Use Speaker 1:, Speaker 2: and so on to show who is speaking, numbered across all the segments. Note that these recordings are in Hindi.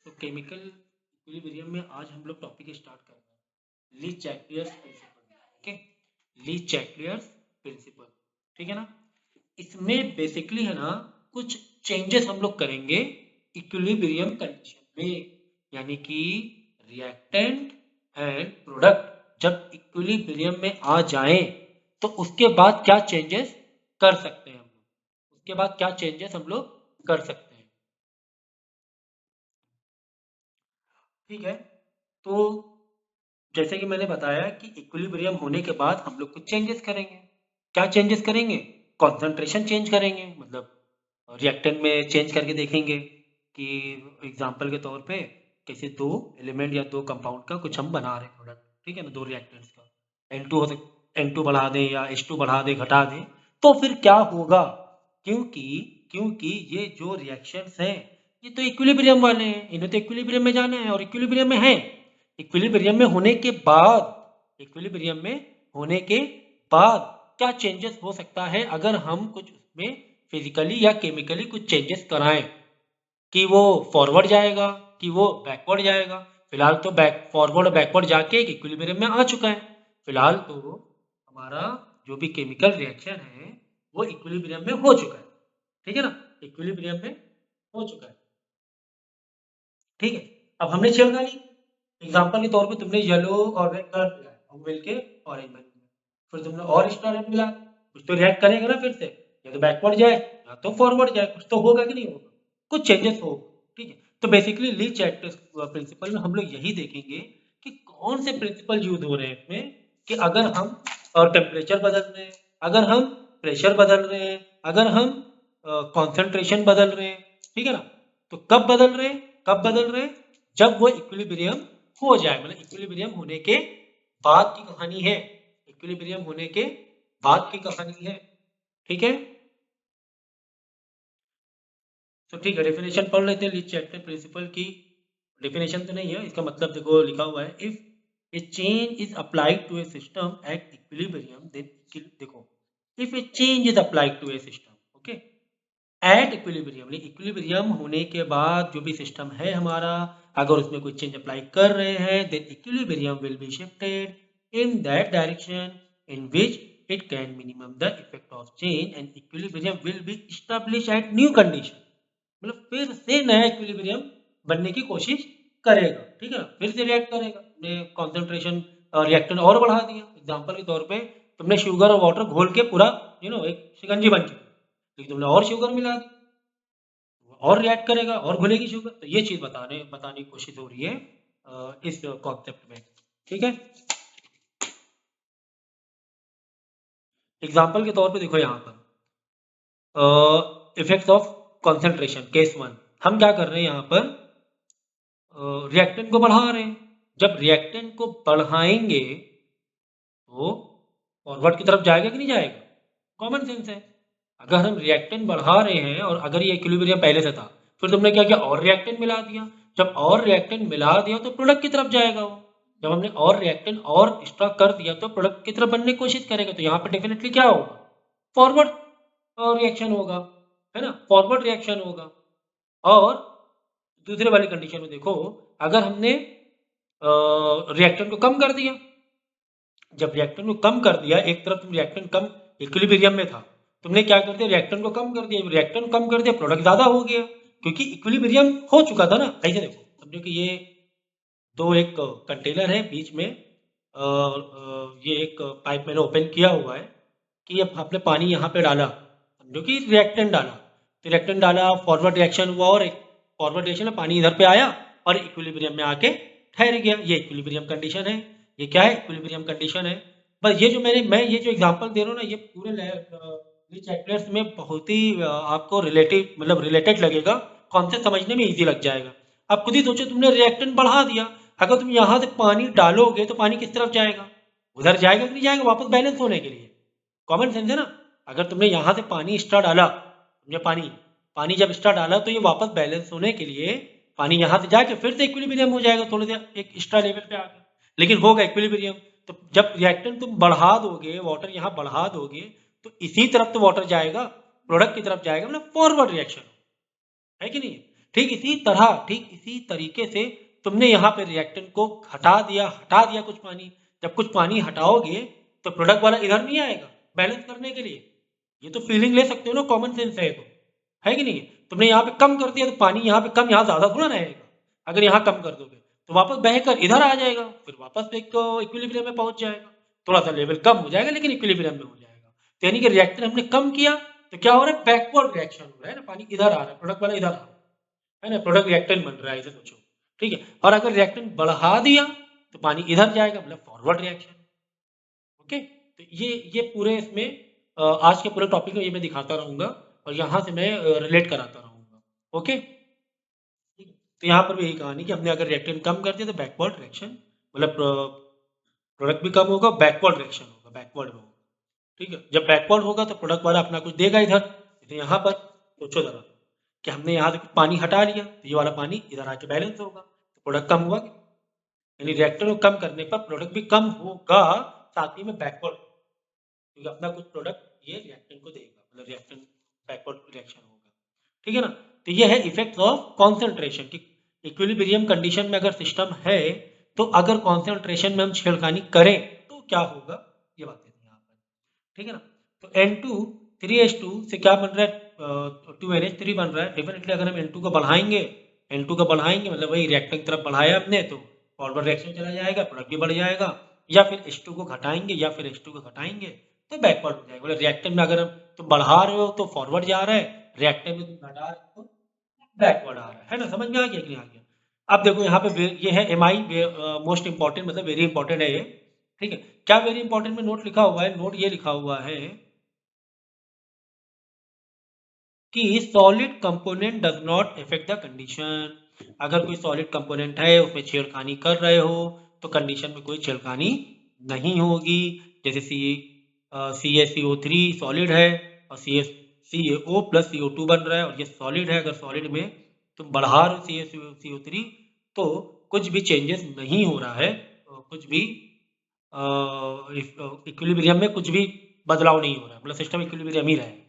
Speaker 1: तो केमिकल इक्विलिब्रियम में आज हम लोग टॉपिक स्टार्ट कर रहे हैं, ली चैटलियर्स प्रिंसिपल। ओके, ली चैटलियर्स प्रिंसिपल, ठीक है ना। इसमें बेसिकली है ना कुछ चेंजेस हम लोग करेंगे इक्विलिब्रियम कंडीशन में, यानी कि रिएक्टेंट एंड प्रोडक्ट जब इक्विलिब्रियम में आ जाएं तो उसके बाद क्या चेंजेस कर सकते हैं हम लोग, उसके बाद क्या चेंजेस हम लोग कर सकते हैं। ठीक है, तो जैसे कि मैंने बताया कि इक्विलिब्रियम होने के बाद हम लोग कुछ चेंजेस करेंगे। क्या चेंजेस करेंगे? कॉन्सेंट्रेशन चेंज करेंगे, मतलब रिएक्टेंट में चेंज करके देखेंगे कि एग्जांपल के तौर पे कैसे दो एलिमेंट या दो कंपाउंड का कुछ हम बना रहे हैं प्रोडक्ट, ठीक है ना, दो रिएक्टेंट्स का N2 हो सकता, N2 बढ़ा दें या H2 बढ़ा दें घटा दें, तो फिर क्या होगा? क्योंकि क्योंकि ये जो रिएक्शंस हैं ये तो इक्विलिब्रियम वाले हैं, इन्हें तो इक्विलिब्रियम में जाना है और इक्विलिब्रियम में है। इक्विलिब्रियम में होने के बाद, इक्विलिब्रियम में होने के बाद क्या चेंजेस हो सकता है अगर हम कुछ उसमें फिजिकली या केमिकली कुछ चेंजेस कराएं, कि वो फॉरवर्ड जाएगा कि वो बैकवर्ड जाएगा। फिलहाल तो बैक फॉरवर्ड और बैकवर्ड जाके एक इक्विलिब्रियम में आ चुका है। फिलहाल तो हमारा जो भी केमिकल रिएक्शन है वो इक्विलिब्रियम में हो चुका है, ठीक है ना, इक्विलिब्रियम में हो चुका है। ठीक है, अब हमने शेल खा ली, एग्जाम्पल के तौर पे तुमने येलो और रेड कलर मिलाया और मिलके ऑरेंज बन गया। फिर तुमने और एक्स्ट्रा रेड मिला, कुछ तो रिएक्ट करेगा ना फिर से, या तो बैकवर्ड जाए या तो फॉरवर्ड जाए, कुछ तो होगा कि नहीं होगा, कुछ चेंजेस हो। ठीक है, तो बेसिकली ली चैटलियर्स प्रिंसिपल में हम लोग यही देखेंगे कि कौन से प्रिंसिपल यूज हो रहे हैं इसमें, कि अगर हम और टेम्परेचर बदल रहे हैं, अगर हम प्रेशर बदल रहे हैं, अगर हम कॉन्सेंट्रेशन बदल रहे हैं, ठीक है ना, तो कब बदल रहे हैं, कब बदल रहे हैं, जब वो इक्विलिब्रियम हो जाए, मतलब इक्विलिब्रियम होने के बाद की कहानी है, इक्विलिब्रियम होने के बाद की कहानी है। ठीक है, तो ठीक है, डेफिनेशन पढ़ लेते हैं लीच चैटलियर प्रिंसिपल की। डेफिनेशन तो नहीं है, इसका मतलब देखो लिखा हुआ है, if a change is applied to a system at equilibrium then, देखो, if a change is applied to a system, okay, at equilibrium, equilibrium होने के बाद जो भी सिस्टम है हमारा, अगर उसमें कोई चेंज अप्लाई कर रहे हैं then equilibrium will be shifted in that direction in which it can minimum the effect of change and equilibrium will be establish at new condition, मतलब फिर से नया इक्विलिब्रियम बनने की कोशिश करेगा। ठीक है ना, फिर से रिएक्ट करेगा, तुमने कॉन्सेंट्रेशन रिएक्टेंट और बढ़ा दिया, एग्जाम्पल के तौर पे तुमने शुगर और वाटर घोल के पूरा एक शिकंजी बन चुकी, लेकिन तुमने और शुगर मिला दी, और रिएक्ट करेगा और घुलेगी शुगर, तो ये चीज बताने की कोशिश हो रही है इस कॉन्सेप्ट में। ठीक है, एग्जाम्पल के तौर पे देखो यहाँ पर effects of concentration case one, हम क्या कर रहे हैं यहाँ पर, रिएक्टेंट को बढ़ा रहे हैं। जब रिएक्टेंट को बढ़ाएंगे तो फॉरवर्ड की तरफ जाएगा कि नहीं जाएगा, कॉमन सेंस है। अगर हम रिएक्टेंट बढ़ा रहे हैं और अगर ये इक्विलिब्रियम पहले से था, फिर तुमने क्या किया, और रिएक्टेंट मिला दिया, जब और रिएक्टेंट मिला दिया तो प्रोडक्ट की तरफ जाएगा वो, जब हमने और रिएक्टेंट और एक्स्ट्रा कर दिया तो प्रोडक्ट की तरफ बनने की कोशिश करेगा, तो यहाँ पे डेफिनेटली क्या होगा, फॉरवर्ड रिएक्शन होगा, है ना, फॉरवर्ड रिएक्शन होगा। और दूसरे वाली कंडीशन में देखो, अगर हमने रिएक्टेंट को कम कर दिया, जब रिएक्टेंट को कम कर दिया, एक तरफ तुम रिएक्टेंट कम इक्विलिब्रियम में था, तुमने क्या कर दिया, रिएक्टेंट को कम कर दिया, रिएक्टेंट कम कर दिया, प्रोडक्ट ज्यादा हो गया, क्योंकि इक्विलिब्रियम हो चुका था ना। ऐसे देखो, समझो कि ये दो एक कंटेनर है, बीच में ये एक पाइप मैंने ओपन किया हुआ है, कि अब आपने पानी यहाँ पे डाला, समझो कि रिएक्टेंट डाला, तो रिएक्टेंट डाला, फॉरवर्ड रिएक्शन हुआ, और एक फॉरवर्ड रिएक्शन में पानी इधर पे आया और इक्विलिब्रियम में आके ठहर गया, ये इक्विलिब्रियम कंडीशन है। ये क्या है, इक्विलिब्रियम कंडीशन है। बस ये जो मैं ये जो एग्जांपल दे रहा हूँ ना, ये पूरे चैप्टर्स में बहुत ही आपको रिलेटिव मतलब रिलेटेड लगेगा, कॉन्सेप्ट समझने में ईजी लग जाएगा। आप खुद ही सोचो, तुमने रिएक्टेंट बढ़ा दिया, अगर तुम यहाँ से पानी डालोगे तो पानी किस तरफ जाएगा, उधर जाएगा कि नहीं जाएगा, वापस बैलेंस होने के लिए, कॉमन सेंस है ना। अगर तुमने यहाँ से पानी एक्स्ट्रा डाला, तुमने पानी पानी जब एक्स्ट्रा डाला तो ये वापस बैलेंस होने के लिए पानी यहाँ से जाके फिर से इक्विलिब्रियम हो जाएगा, थोड़ी देर एक एक्स्ट्रा लेवल पे आके, लेकिन होगा इक्विलिब्रियम। तो जब रिएक्टेंट तुम बढ़ा दोगे, वाटर यहाँ बढ़ा दोगे, तो इसी तरफ तो वाटर जाएगा, प्रोडक्ट की तरफ जाएगा, मतलब फॉरवर्ड रिएक्शन है कि नहीं। ठीक इसी तरीके से तुमने यहाँ पे रिएक्टेंट को हटा दिया कुछ पानी। जब कुछ पानी हटाओगे तो प्रोडक्ट वाला इधर नहीं आएगा बैलेंस करने के लिए। ये तो फीलिंग ले सकते हो ना, कॉमन सेंस है तो, है कि नहीं? तुमने यहाँ पे कम कर दिया तो पानी यहाँ पे कम, यहाँ ज्यादा थोड़ा रहेगा। अगर यहाँ कम कर दोगे तो वापस बहकर इधर आ जाएगा, फिर वापस एक इक्विलिब्रियम में पहुंच जाएगा। थोड़ा सा लेवल कम हो जाएगा लेकिन इक्विलिब्रियम में हो जाएगा। तो यानी कि रिएक्टर हमने कम किया तो क्या हो रहा है, बैकवर्ड रिएक्शन हो रहा है ना, पानी इधर आ रहा है, प्रोडक्ट वाला इधर आ रहा है ना, प्रोडक्ट रिएक्टेंट बन रहा है, ऐसे सोचो। ठीक है, और अगर रिएक्टेंट बढ़ा दिया तो पानी इधर जाएगा, मतलब फॉरवर्ड रिएक्शन। ओके, तो ये पूरे इसमें आज के पूरे टॉपिक में ये मैं दिखाता रहूंगा और यहाँ से मैं रिलेट कराता रहूंगा। ओके, तो यहाँ पर भी यही कहानी कि हमने अगर रिएक्टेंट कम कर दिया तो बैकवर्ड रिएक्शन, मतलब प्रोडक्ट भी कम होगा, बैकवर्ड रिएक्शन होगा, बैकवर्ड में होगा। ठीक है, जब बैकवर्ड होगा तो प्रोडक्ट वाला अपना कुछ देगा इधर। तो यहाँ पर सोचो जरा कि हमने यहाँ से कुछ पानी हटा लिया तो ये वाला पानी इधर आके बैलेंस होगा, तो प्रोडक्ट कम हुआ। यानी रिएक्टर को कम करने पर प्रोडक्ट भी कम होगा, साथ ही में बैकवर्ड, क्योंकि अपना कुछ प्रोडक्ट ये रिएक्टेंट को देगा, मतलब रिएक्टेंट बैकवर्ड रिएक्शन होगा। ठीक है ना? तो ये है इफेक्ट ऑफ कॉन्सेंट्रेशन की इक्विलिब्रियम कंडीशन में अगर सिस्टम है तो अगर कॉन्सेंट्रेशन में हम छेड़खानी करें तो क्या होगा, ये बात है यहाँ पर। ठीक है ना? तो N2 3H2 से क्या बन रहा है, 2NH3 बन रहा है। डेफिनेटली अगर हम N2 को बढ़ाएंगे, मतलब वही रिएक्टेंट की तरफ बढ़ाया हमने तो फॉरवर्ड रिएक्शन चला जाएगा, प्रोडक्ट भी बढ़ जाएगा। या फिर H2 को घटाएंगे तो बैकवर्ड हो जाएगा। मतलब रिएक्टेंट में अगर हम तुम बढ़ा रहे हो तो फॉरवर्ड जा रहा है, रिएक्टेंट में तुम घटा रहे हो तो बैकवर्ड आ रहा है ना? समझ में आ गया कि नहीं आ गया? अब देखो यहाँ पे ये है MI, मोस्ट इंपॉर्टेंट, मतलब वेरी इंपॉर्टेंट है ये। ठीक है, क्या वेरी इंपॉर्टेंट में नोट लिखा हुआ है? नोट ये लिखा हुआ है कि solid component does not effect the condition. अगर कोई सॉलिड कंपोनेंट है उसमें छेड़खानी कर रहे हो तो कंडीशन में कोई छेड़खानी नहीं होगी। जैसे CaCO3 सॉलिड है और CaO प्लस CO2 बन रहा है और ये सॉलिड है। अगर सॉलिड में तुम बढ़ा रहे हो CaCO3 तो कुछ भी चेंजेस नहीं हो रहा है, कुछ भी इक्विलिब्रियम में कुछ भी बदलाव नहीं हो रहा है, मतलब सिस्टम इक्विलिब्रियम ही रहेगा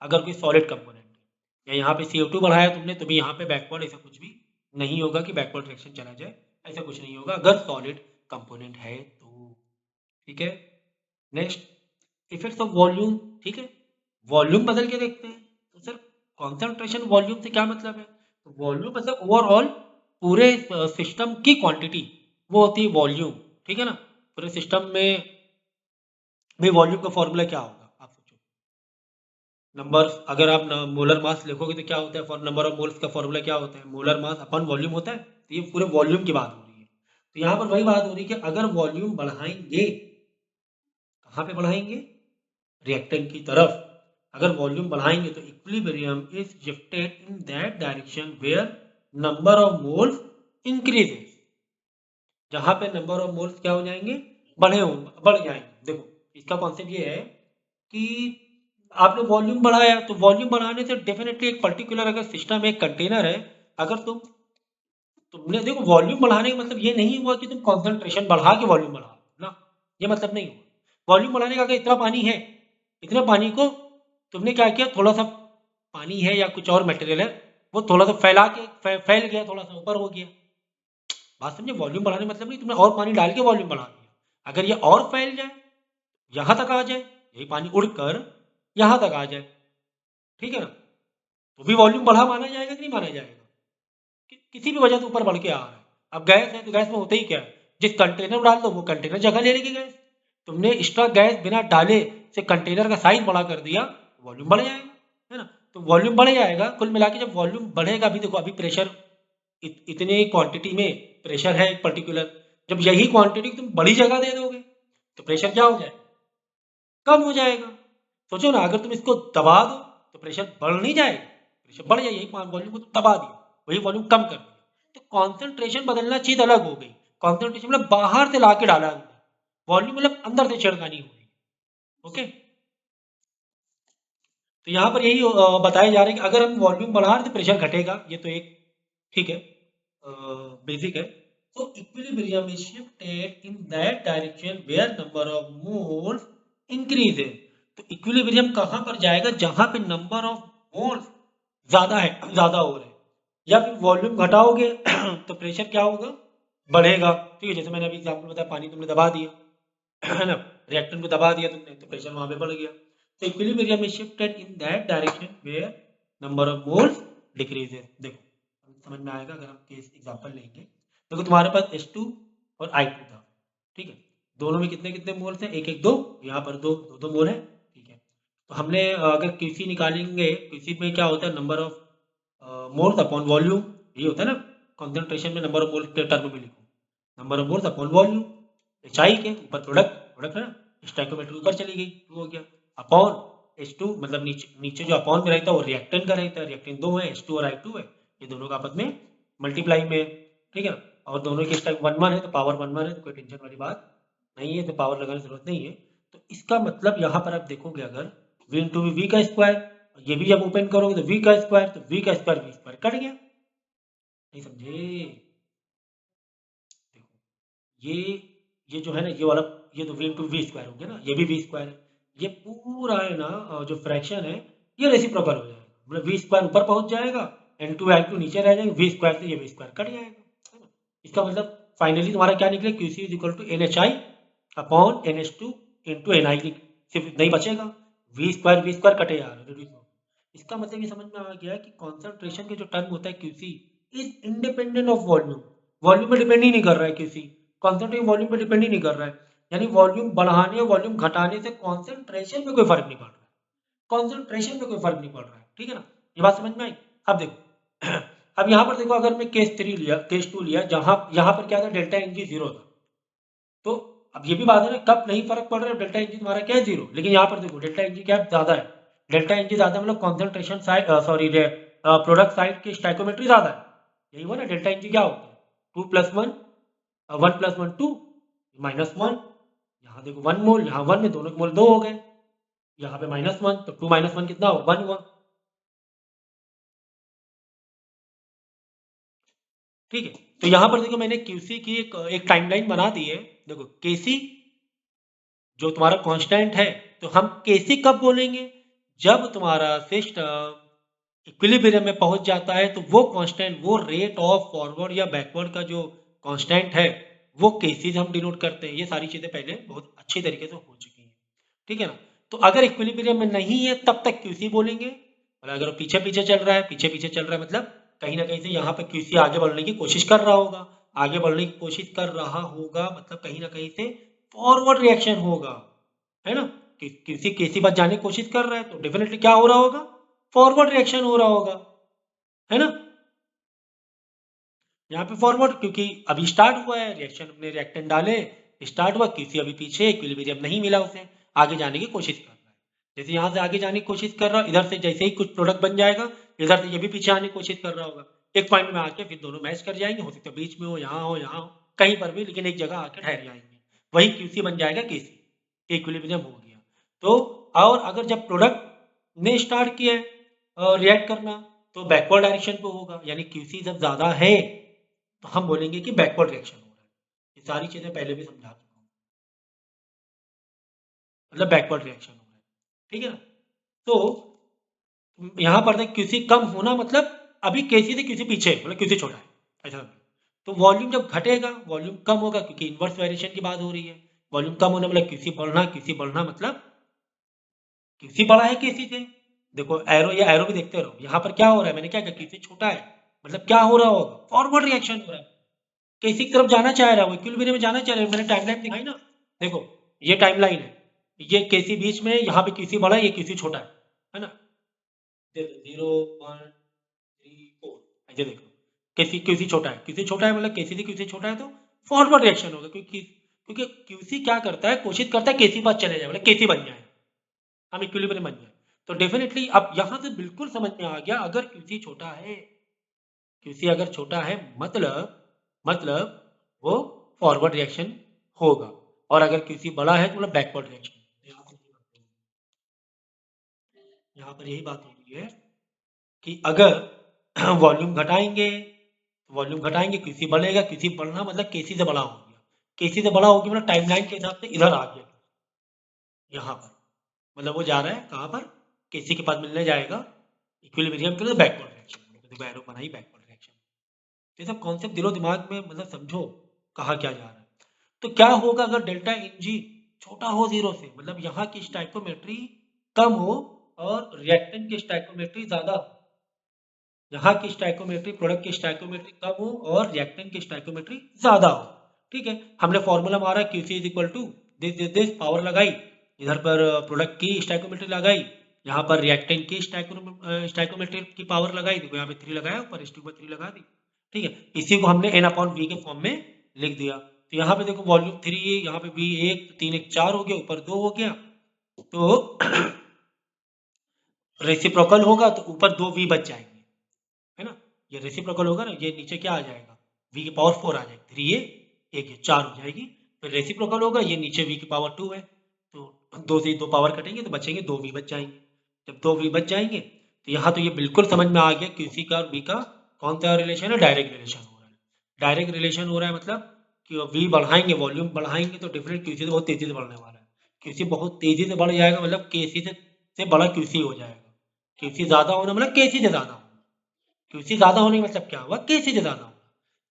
Speaker 1: अगर कोई सॉलिड कंपोनेंट है। या यहाँ पे CO2 बढ़ाया तुमने तो भी यहाँ पे बैकवर्ड ऐसा कुछ भी नहीं होगा कि बैकवर्ड रिएक्शन चला जाए, ऐसा कुछ नहीं होगा अगर सॉलिड कंपोनेंट है तो। ठीक है, नेक्स्ट इफेक्ट्स ऑफ वॉल्यूम। ठीक है, वॉल्यूम बदल के देखते हैं। तो सर कॉन्सेंट्रेशन वॉल्यूम से क्या मतलब है? तो वॉल्यूम मतलब ओवरऑल पूरे सिस्टम की क्वांटिटी, वो होती है वॉल्यूम। ठीक है ना? पूरे सिस्टम में भी वॉल्यूम का फॉर्मूला क्या होगा आप सोचो। नंबर, अगर आप मोलर मास लिखोगे तो क्या होता है, फॉर नंबर ऑफ मोल्स का फॉर्मूला क्या होता है? मोलर मास अपन वॉल्यूम होता है। तो ये पूरे वॉल्यूम की बात हो रही है। तो यहाँ पर वही बात हो रही है कि अगर वॉल्यूम बढ़ाएंगे, कहाँ पे बढ़ाएंगे? रिएक्टेंट की तरफ। अगर वॉल्यूम बढ़ाएंगे तो equilibrium is shifted in that direction where number of moles increases. जहां पे नंबर ऑफ मोल्स क्या हो जाएंगे, बढ़ जाएंगे। देखो इसका कॉन्सेप्ट ये है कि आपने वॉल्यूम बढ़ाया तो वॉल्यूम बढ़ाने से डेफिनेटली एक पर्टिकुलर अगर सिस्टम, एक कंटेनर है, अगर तुमने देखो वॉल्यूम बढ़ाने का मतलब ये नहीं हुआ कि तुम कॉन्सेंट्रेशन बढ़ा के वॉल्यूम बढ़ा ना, ये मतलब नहीं हुआ। वॉल्यूम बढ़ाने का अगर इतना पानी है, इतने पानी को तुमने क्या किया, थोड़ा सा पानी है या कुछ और मटेरियल है वो थोड़ा सा फैला के फैल गया, थोड़ा सा ऊपर हो गया। बात समझे? वॉल्यूम बढ़ाने मतलब नहीं तुमने और पानी डाल के वॉल्यूम बढ़ा दिया। अगर ये और फैल जाए, यहां तक आ जाए, यही पानी उड़कर यहां तक आ जाए, ठीक है ना, तो भी वॉल्यूम बढ़ा माना जाएगा कि नहीं माना जाएगा? किसी भी वजह से ऊपर बढ़ के आ रहा है। अब गैस है तो गैस में होता ही क्या है, जिस कंटेनर में डाल दो वो कंटेनर जगह ले लेगी गैस। तुमने एक्स्ट्रा गैस बिना डाले से कंटेनर का साइज बड़ा कर दिया, वॉल्यूम बढ़ जाएगा, है ना? तो वॉल्यूम बढ़ जाएगा। कुल मिला के जब वॉल्यूम बढ़ेगा, अभी देखो अभी प्रेशर इतने क्वांटिटी में प्रेशर है एक पर्टिकुलर, जब यही क्वांटिटी तुम बड़ी जगह दे दोगे तो प्रेशर क्या हो जाएगा, कम हो जाएगा। सोचो ना, अगर तुम इसको दबा दो तो प्रेशर बढ़ नहीं जाएगा, प्रेशर बढ़ जाएगा। यही वॉल्यूम को तुम दबा दिया, वही वॉल्यूम कम कर दिया, तो कॉन्सेंट्रेशन बदलना चीज अलग हो गई। कॉन्सेंट्रेशन मतलब बाहर से लाके डाला अंदर, वॉल्यूम मतलब अंदर से छेड़खानी हो गई। ओके, तो यहाँ पर यही बताया जा रहा है कि अगर हम वॉल्यूम बढ़ा रहे तो प्रेशर घटेगा, ये तो एक ठीक है, बेसिक है। तो equilibrium is shifted in that direction where number of moles increases. तो इक्विलिब्रियम कहाँ पर जाएगा, जहां पे नंबर ऑफ मोल्स ज्यादा हो रहे हैं। या फिर वॉल्यूम घटाओगे तो प्रेशर क्या होगा, बढ़ेगा। ठीक है, जैसे मैंने अभी एग्जाम्पल बताया, पानी तुमने दबा दिया है ना, रिएक्टेंट को दबा दिया तुमने तो प्रेशर वहां पे बढ़ गया। तो equilibrium is shifted in that direction where number of moles decreases. देखो समझ में आएगा अगर हम केस एग्जांपल लेंगे। देखो तुम्हारे पास H2 और I2 था, ठीक है, दोनों में कितने कितने मोल्स हैं, एक एक दो, यहाँ पर दो दो, दो मोल है, ठीक है। तो हमने अगर QC निकालेंगे, QC में क्या होता है, number of moles upon volume, ये होता है ना, कॉन्सेंट्रेशन में नंबर ऑफ मोल्स के टर्म में लिखो, number of moles upon volume, HI के ऊपर प्रोडक्ट, प्रोडक्ट है ना, स्टैइकोमेट्री ऊपर चली गई, टू हो गया, अपॉन H2, मतलब नीचे नीचे जो अपॉन में रहता है वो रिएक्टेंट का रहता है, रिएक्टेंट दो है, H2 और I2 है, ये दोनों का आपस में मल्टीप्लाई में है, ठीक है ना, और दोनों की स्टैइक वन वन है तो पावर वन वन है, तो कोई टेंशन वाली बात नहीं है, तो पावर लगाने की जरूरत नहीं है। तो इसका मतलब यहाँ पर आप देखोगे अगर v इंटू वी का स्क्वायर, ये भी जब ओपन करोगे तो v का स्क्वायर, तो v का स्क्वायर कट गया, नहीं समझे। देखो ये जो है ना, ये वाला, ये तो v इंटू वी स्क्वायर हो गया ना, ये भी वी स्क्वायर है, ये पूरा है ना जो फ्रैक्शन है ये रेसिप्रोकल हो जाएगा, मतलब वी स्क्वायर ऊपर पहुंच जाएगा, एन टू आई टू नीचे रह जाएगा, वी स्क्वायर से ये वी स्क्वायर कट जाएगा, है ना। इसका मतलब फाइनली तुम्हारा क्या निकले, Q C is equal to N H I upon N H two into N I, सिर्फ नहीं बचेगा, वी स्क्वायर कटे जा रहे हैं। इसका मतलब ये समझ में आ गया कि कॉन्सेंट्रेशन के जो टर्म होता है QC is independent of volume, volume पे डिपेंड ही नहीं कर रहा है क्यूसी, कॉन्सेंट्रेशन वॉल्यूम पे डिपेंड ही नहीं कर रहा है, यानी वॉल्यूम बढ़ाने और वॉल्यूम घटाने से कॉन्सेंट्रेशन में कोई फर्क नहीं पड़ रहा है, कॉन्सेंट्रेशन में कोई फर्क नहीं पड़ रहा है, ठीक है ना, ये बात समझ में आई। अब देखो अब यहाँ पर देखो, अगर मैं केस 3 लिया, केस 2 लिया, जहां यहाँ पर क्या था, डेल्टा एन जी जीरो था, तो अब ये भी बात है ना, कब नहीं फर्क पड़ रहा है, डेल्टा एन जी तुम्हारा क्या है, जीरो, लेकिन यहाँ पर देखो डेल्टा एन जी क्या ज्यादा है, डेल्टा एन जी ज्यादा मतलब concentration side, sorry product side की स्टाइकोमेट्री ज्यादा है, यही हुआ ना, डेल्टा एन जी क्या होता है, two plus one, one plus one two, minus one, यहाँ देखो वन मोल, यहाँ वन में दोनों के मोल दो हो गए, यहाँ पे माइनस वन, तो टू माइनस वन कितना हुआ, वन हुआ, ठीक है। तो यहाँ पर देखो मैंने क्यूसी की एक टाइमलाइन बना दी है, देखो केसी जो तुम्हारा कांस्टेंट है, तो हम केसी कब बोलेंगे, जब तुम्हारा सिस्टम इक्विलिब्रियम में पहुंच जाता है, तो वो कांस्टेंट, वो रेट ऑफ फॉरवर्ड या बैकवर्ड का जो कांस्टेंट है वो केसी से हम डिनोट करते हैं। ये सारी चीजें पहले बहुत अच्छी तरीके से हो चुकी हैं, ठीक है ना। तो अगर इक्विलिब्रियम में नहीं है तब तक क्यूसी बोलेंगे, और अगर वो पीछे पीछे चल रहा है, पीछे पीछे चल रहा है मतलब कहीं ना कहीं से यहाँ पे क्यूसी आगे बढ़ने की कोशिश कर रहा होगा, आगे बढ़ने की कोशिश कर रहा होगा मतलब कहीं ना कहीं से फॉरवर्ड रिएक्शन होगा, है ना, कि किसी किसी बात जाने की कोशिश कर रहा है तो डेफिनेटली क्या हो रहा होगा, फॉरवर्ड रिएक्शन हो रहा होगा, है ना। यहाँ पे फॉरवर्ड क्योंकि अभी स्टार्ट हुआ है रिएक्शन, अपने रिएक्टेंट डाले, स्टार्ट हुआ, किसी अभी पीछे इक्विलिब्रियम नहीं मिला उसे, आगे जाने की कोशिश कर रहा है, जैसे यहाँ से आगे जाने की कोशिश कर रहा है, इधर से जैसे ही कुछ प्रोडक्ट बन जाएगा, इधर से ये भी पीछे आने की कोशिश कर रहा होगा, एक पॉइंट में आके फिर दोनों मैच कर जाएंगे, हो सकता है बीच में हो, यहाँ हो, यहाँ हो, कहीं पर भी, लेकिन एक जगह आके ठहर जाएंगे, वही क्यूसी बन जाएगा केसी, इक्विलिब्रियम हो गया। तो और अगर जब प्रोडक्ट ने स्टार्ट किया है रिएक्ट करना, तो बैकवर्ड डायरेक्शन पे होगा, यानी क्यूसी जब ज्यादा है तो हम बोलेंगे कि बैकवर्ड रिएक्शन हो रहा है, ये सारी चीजें पहले भी समझा चुका हूँ, मतलब बैकवर्ड रिएक्शन हो रहा है, ठीक है ना। तो यहाँ पर देख क्यूसी कम होना मतलब अभी केसी से क्यूसी पीछे है, मतलब क्यूसी छोटा है, ऐसा समझो। तो वॉल्यूम जब घटेगा, वॉल्यूम कम होगा, क्योंकि इन्वर्स वेरिएशन की बात हो रही है, वॉल्यूम कम होना मतलब क्यूसी बढ़ना मतलब क्यूसी बड़ा है केसी से, देखो एरो, या एरो भी देखते रहो, यहाँ पर क्या हो रहा है, मैंने क्या कहा, क्यूसी छोटा है, मतलब क्या हो रहा होगा, फॉरवर्ड रिएक्शन हो रहा है, किसी की तरफ जाना चाह रहा है, वो इक्विलिब्रियम में जाना चाह रहा है, मैंने टाइमलाइन दिखाई ना, देखो ये टाइमलाइन है, ये केसी बीच में है, यहाँ पे केसी बड़ा है, ये केसी छोटा है ना, जीरो वन थ्री फोर, ऐसे देखो, केसी क्यूसी छोटा है, क्यूसी छोटा है मतलब केसी से क्यूसी छोटा है, तो फॉरवर्ड रिएक्शन होगा, क्योंकि क्योंकि क्यूसी क्या करता है, कोशिश करता है केसी पास चले जाए, मतलब केसी बन जाए, हम इक्विलिब्रियम बन जाए, तो डेफिनेटली अब यहाँ से बिल्कुल समझ में आ गया, अगर क्यूसी छोटा है, क्यूसी अगर छोटा है मतलब वो फॉरवर्ड रिएक्शन होगा, और अगर क्यूसी बड़ा है तो मतलब बैकवर्ड रिएक्शन। यहाँ पर यही बात हो रही है कि अगर वॉल्यूम घटाएंगे, वॉल्यूम घटाएंगे क्यूसी बढ़ेगा, क्यूसी बढ़ना मतलब केसी से बड़ा हो गया, केसी से बड़ा हो गया मतलब टाइमलाइन के हिसाब से इधर आ गया, यहाँ पर मतलब वो जा रहा है कहाँ पर, केसी के पास मिलने जाएगा, इक्विलिब्रियम के लिए बैकवर्ड रिएक्शन, तो देखो एरो बना ही बैकवर्ड रिएक्शन। तो ये सब कॉन्सेप्ट दिलो दिमाग में मतलब समझो कहा क्या जा रहा है। तो क्या होगा अगर डेल्टा इन जी छोटा हो जीरो से, मतलब यहाँ की स्टाइकोमेट्री कम हो और रिएक्टेंट की स्टाइकोमेट्री ज्यादा हो। यहाँ की स्टाइकोमेट्री, प्रोडक्ट की स्टाइकोमेट्री कम हो और रिएक्टेंट की स्टाइकोमेट्री ज्यादा हो। ठीक है, हमने फॉर्मूला मारा QC is equal to this power लगाई, इधर पर प्रोडक्ट की स्टाइकोमेट्री लगाई, यहाँ पर रिएक्टेंट की स्टाइकोमेट्री की पावर लगाई, देखो यहाँ पे 3 लगाया, ऊपर S2 पर 3 लगा दी। ठीक है, इसी को हमने N/V के फॉर्म में लिख दिया। तो यहाँ पे देखो वॉल्यूम 3, यहाँ पे V 1, 3 1 4 हो गया, ऊपर 2 हो गया। तो रेसिप्रोकल होगा तो ऊपर 2 V बच जाएंगे, है ना। ये रेसिप्रोकल होगा ना, ये नीचे क्या आ जाएगा, V की पावर 4 आ जाएगी, 3 ये 1 ये 4 हो जाएगी। फिर रेसिप्रोकल होगा, ये नीचे V की पावर 2 है, तो 2 से 2 पावर कटेंगे तो बचेंगे 2 V बच जाएंगे। जब 2 V बच जाएंगे तो यहाँ तो ये बिल्कुल समझ में आ गया QC का और V का कौन सा रिलेशन है, डायरेक्ट रिलेशन हो रहा है। डायरेक्ट रिलेशन हो रहा है मतलब कि V बढ़ाएंगे, वॉल्यूम बढ़ाएंगे तो डिफरेंट QC से बहुत तेजी से बढ़ने वाला है। QC बहुत तेजी से बढ़ जाएगा मतलब KC से बड़ा QC हो जाएगा। QC ज्यादा होना मतलब KC से ज्यादा होना। QC ज्यादा होने का मतलब क्या हुआ, KC से ज्यादा होना।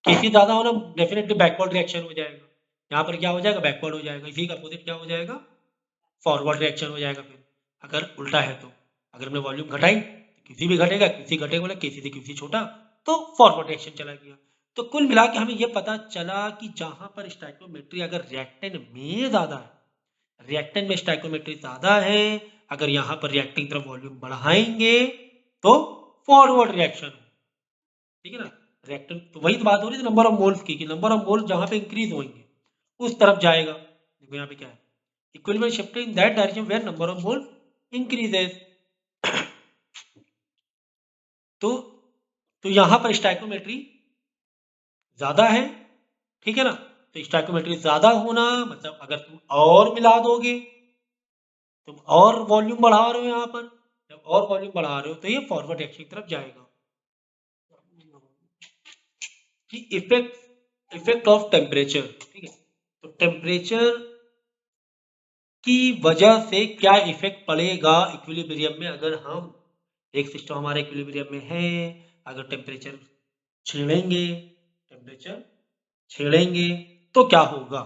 Speaker 1: KC ज्यादा होना डेफिनेटली बैकवर्ड रिएक्शन हो जाएगा। यहाँ पर क्या हो जाएगा, बैकवर्ड हो जाएगा। इसी का अपोजिट क्या हो जाएगा, फॉरवर्ड रिएक्शन हो जाएगा। फिर अगर उल्टा है तो अगर हमने वॉल्यूम घटाई तो QC भी घटेगा, QC घटेगा मतलब KC से QC छोटा, तो फॉरवर्ड रिएक्शन चला गया। तो कुल मिला के हमें यह पता चला कि जहां पर स्टाइकोमेट्री अगर रिएक्टेंट में ज्यादा है, रिएक्टेंट में स्टाइकोमेट्री ज्यादा है, अगर यहाँ पर रिएक्टिंग तरफ वॉल्यूम बढ़ाएंगे तो फॉरवर्ड रिएक्शन हो। ठीक है ना, रिएक्टेंट तो वही तो बात हो रही थी नंबर ऑफ मोल्स की, कि नंबर ऑफ मोल्स जहां पे इंक्रीज होंगे उस तरफ जाएगा। देखो यहाँ पे क्या है, equilibrium shifting in that direction where number of moles increases. तो यहाँ पर स्टाइकोमेट्री ज्यादा है, ठीक है ना। तो स्टाइकोमेट्री ज्यादा होना मतलब अगर तुम और मिला दोगे, तुम और वॉल्यूम बढ़ा रहे हो यहाँ पर, जब और वॉल्यूम बढ़ा रहे हो तो ये फॉरवर्ड रिएक्शन की तरफ जाएगा। कि इफेक्ट ऑफ टेम्परेचर, ठीक है, तो टेम्परेचर की वजह से क्या इफेक्ट पड़ेगा इक्विलिब्रियम में। अगर हम एक सिस्टम हमारे इक्विलिब्रियम में है, अगर टेम्परेचर छेड़ेंगे तो क्या होगा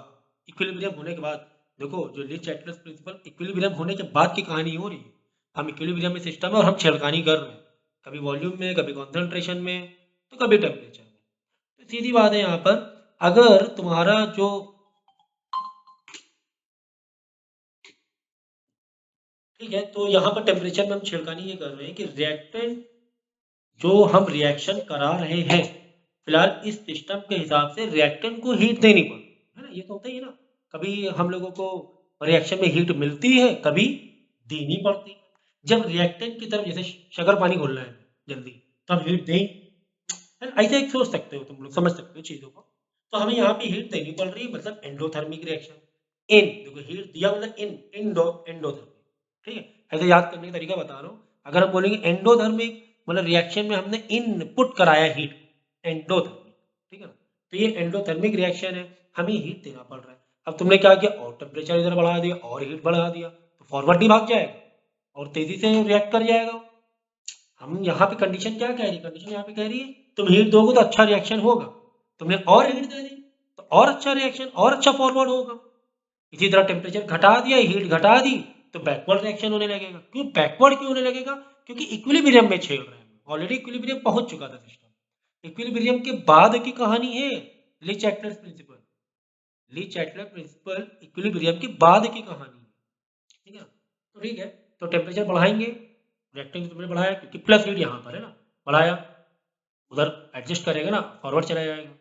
Speaker 1: इक्विलिब्रियम होने के बाद। देखो जो ली चैटलर्स प्रिंसिपल, इक्विलिब्रियम होने के बाद की कहानी हो रही है। हम इक्विलिब्रियम में सिस्टम है और हम छेड़खानी कर रहे हैं, कभी वॉल्यूम में, कभी कॉन्सेंट्रेशन में, तो कभी टेम्परेचर में। तो सीधी बात है यहाँ पर, अगर तुम्हारा जो ठीक है, तो यहाँ पर टेम्परेचर में हम छेड़खानी ये कर रहे हैं कि रिएक्टेंट जो हम रिएक्शन करा रहे हैं, फिलहाल इस सिस्टम के हिसाब से रिएक्टेंट को हीट देनी पड़े, है ना। ये तो होता ही है ना, कभी हम लोगों को रिएक्शन में हीट मिलती है, कभी देनी पड़ती है। जब रिएक्टेंट की तरफ जैसे शक्कर पानी घोलना है जल्दी, तो हम हीट दें, है ना? ऐसे एक सोच सकते हो, तुम लोग समझ सकते हो चीजों को। तो हमें यहाँ पे हीट देनी पड़ रही है मतलब एंडोथर्मिक रिएक्शन। इन देखो हीट दिया मतलब एंडोथर्मिक, ठीक है। ऐसे याद करने का तरीका बता रहा हूँ। अगर हम बोलेंगे एंडोथर्मिक मतलब रिएक्शन में हमने इनपुट कराया हीट, एंडोथर्मिक, ठीक है ना। तो ये एंडोथर्मिक रिएक्शन है, हमें हीट देना पड़ रहा है। अब तुमने क्या किया, और टेम्परेचर इधर बढ़ा दिया और हीट बढ़ा दिया, तो फॉरवर्ड ही भाग जाएगा और तेजी से रिएक्ट कर जाएगा। हम यहाँ पे कंडीशन क्या कह रही है, कंडीशन यहाँ पे कह रही है तुम हीट दोगे तो अच्छा रिएक्शन होगा, तुमने और हीट दे दी तो और अच्छा रिएक्शन और अच्छा फॉरवर्ड होगा। इसी तरह टेम्परेचर घटा दिया, हीट घटा दी, तो बैकवर्ड रिएक्शन होने लगेगा। क्यों बैकवर्ड क्यों होने लगेगा, क्योंकि इक्विलिब्रियम में छेड़ रहे हैं, ऑलरेडी इक्विलिब्रियम पहुंच चुका था सिस्टम। इक्विलिब्रियम के बाद की कहानी है ली चैटलर्स प्रिंसिपल। ली चैटलर प्रिंसिपल इक्विलिब्रियम के बाद की कहानी है, ठीक है। तो ठीक है, तो टेम्परेचर बढ़ाएंगे, रिएक्टेंट तुमने बढ़ाया क्योंकि प्लस हीट यहाँ पर है ना, बढ़ाया, उधर एडजस्ट करेगा ना, फॉरवर्ड चला जाएगा।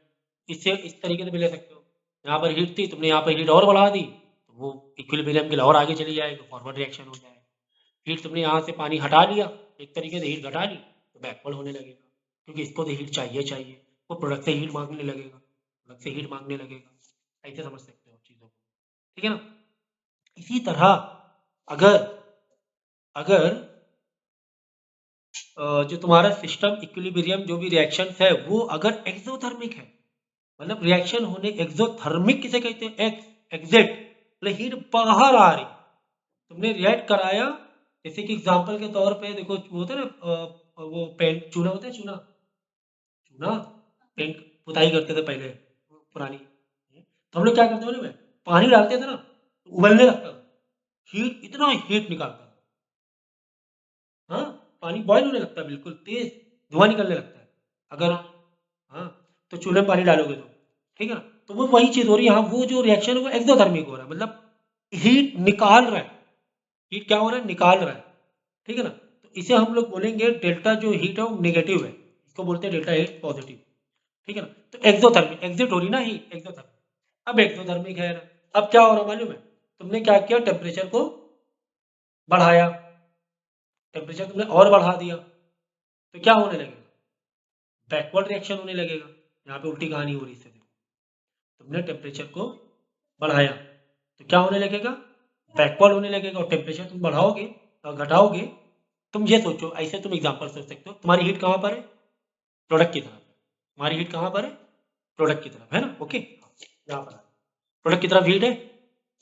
Speaker 1: इससे इस तरीके से भी ले सकते हो, यहाँ पर हीट थी, तुमने यहाँ पर हीट और बढ़ा दी तो वो इक्विलिब्रियम के लिए और आगे चली जाएगी, फॉरवर्ड रिएक्शन हो जाएगा। हीट तुमने यहाँ से पानी हटा लिया, एक तरीके से हीट घटा ली तो बैकवर्ड होने लगेगा, क्योंकि इसको तो हीट चाहिए, वो प्रोडक्ट से हीट मांगने लगेगा, प्रोडक्ट से हीट मांगने लगेगा। ऐसे समझ सकते हो चीज़ों को, ठीक है ना। इसी तरह अगर अगर जो तुम्हारा सिस्टम इक्विलिब्रियम जो भी रिएक्शन है वो अगर एक्सोथर्मिक है, मतलब रिएक्शन होने, एक्सोथर्मिक किसे कहते हैं, एग्जिट मतलब हीट बाहर आ रही, तुमने रिएक्ट कराया। जैसे कि एग्जांपल के तौर पे देखो, वो होता है ना वो पेंट चूना होता है, चूना चूना पेंट पुताई करते थे पहले पुरानी, तो हम लोग क्या करते थे मालूम है, पानी डालते थे ना तो उबलने लगता था, हीट इतना हीट निकालता था, हाँ पानी बॉयल होने लगता है, बिल्कुल तेज धुआं निकलने लगता है अगर, हाँ तो चूल्हे में पानी डालोगे तो, ठीक है ना, तो वो वही चीज हो रही है यहाँ, वो जो रिएक्शन है वो एक्सोथर्मिक हो रहा है, मतलब हीट निकाल रहा है, हीट क्या हो रहा है, निकाल रहा है, ठीक है ना, तो इसे हम लोग बोलेंगे डेल्टा जो हीट है वो नेगेटिव है, इसको बोलते हैं डेल्टा हीट पॉजिटिव, ठीक है ना, तो एक्सोथर्मिक एग्जिट हो रही ना हीट एक्सोथर्मिक, अब एक्सोथर्मिक है ना, अब क्या हो रहा है मालूम है, तुमने क्या किया, टेम्परेचर को बढ़ाया, टेम्परेचर तुमने और बढ़ा दिया, तो क्या होने लगेगा, बैकवर्ड रिएक्शन होने लगेगा, यहाँ पे उल्टी कहानी हो रही है, तुमने टेम्परेचर को बढ़ाया तो क्या होने लगेगा, बैकवर्ड होने लगेगा, और टेम्परेचर तुम बढ़ाओगे और घटाओगे, तुम ये सोचो, ऐसे तुम एग्जांपल सोच सकते हो, तुम्हारी हीट कहाँ पर है, प्रोडक्ट की तरफ है, तुम्हारी हीट कहाँ पर है, प्रोडक्ट की तरफ है ना, ओके, यहाँ पर प्रोडक्ट की तरफ हीट है,